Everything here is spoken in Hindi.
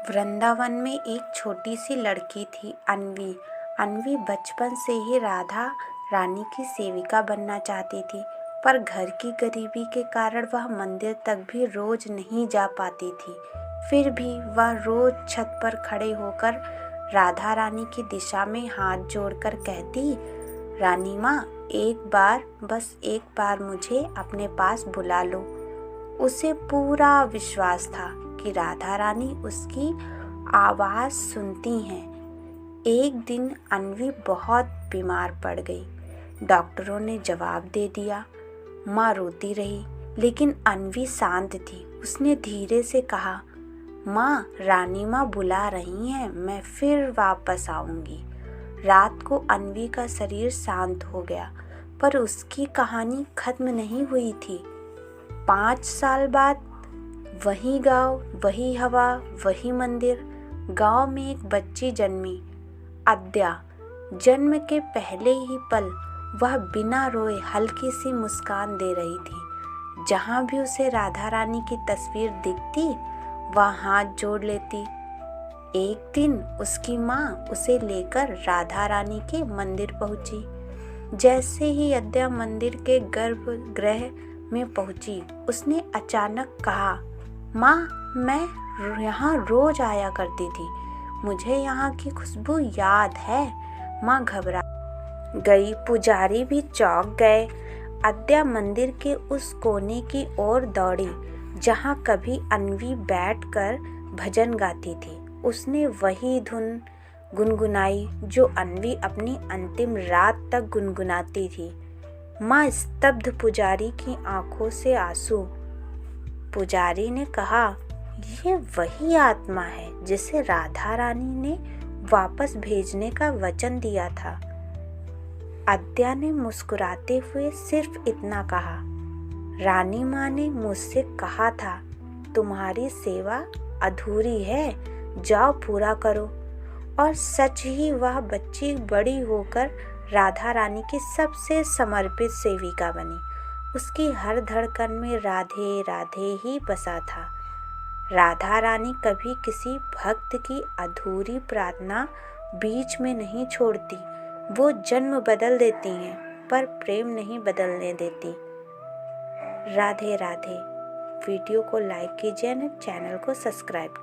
वृंदावन में एक छोटी सी लड़की थी, अन्वी। अन्वी बचपन से ही राधा रानी की सेविका बनना चाहती थी, पर घर की गरीबी के कारण वह मंदिर तक भी रोज नहीं जा पाती थी। फिर भी वह रोज छत पर खड़े होकर राधा रानी की दिशा में हाथ जोड़कर कहती, रानी माँ, एक बार, बस एक बार मुझे अपने पास बुला लो। उसे पूरा विश्वास था कि राधा रानी उसकी आवाज़ सुनती हैं। एक दिन अन्वी बहुत बीमार पड़ गई। डॉक्टरों ने जवाब दे दिया। माँ रोती रही, लेकिन अन्वी शांत थी। उसने धीरे से कहा, माँ, रानी माँ बुला रही हैं, मैं फिर वापस आऊँगी। रात को अन्वी का शरीर शांत हो गया, पर उसकी कहानी खत्म नहीं हुई थी। 5 साल बाद वही गांव, वही हवा, वही मंदिर। गांव में एक बच्ची जन्मी, अद्या। जन्म के पहले ही पल वह बिना रोए हल्की सी मुस्कान दे रही थी। जहां भी उसे राधा रानी की तस्वीर दिखती, वह हाथ जोड़ लेती। एक दिन उसकी माँ उसे लेकर राधा रानी के मंदिर पहुंची। जैसे ही अद्या मंदिर के गर्भगृह में पहुंची, उसने अचानक कहा, माँ, मैं यहाँ रोज आया करती थी, मुझे यहाँ की खुशबू याद है। माँ घबरा गई, पुजारी भी चौंक गए। अद्या मंदिर के उस कोने की ओर दौड़ी जहाँ कभी अन्वी बैठकर भजन गाती थी। उसने वही धुन गुनगुनाई जो अन्वी अपनी अंतिम रात तक गुनगुनाती थी। माँ स्तब्ध, पुजारी की आंखों से आंसू। पुजारी ने कहा, ये वही आत्मा है जिसे राधा रानी ने वापस भेजने का वचन दिया था। अद्या ने मुस्कुराते हुए सिर्फ इतना कहा, रानी माँ ने मुझसे कहा था, तुम्हारी सेवा अधूरी है, जाओ पूरा करो। और सच ही वह बच्ची बड़ी होकर राधा रानी की सबसे समर्पित सेविका बनी। उसकी हर धड़कन में राधे राधे ही बसा था। राधा रानी कभी किसी भक्त की अधूरी प्रार्थना बीच में नहीं छोड़ती। वो जन्म बदल देती हैं, पर प्रेम नहीं बदलने देती। राधे राधे। वीडियो को लाइक कीजिए और चैनल को सब्सक्राइब।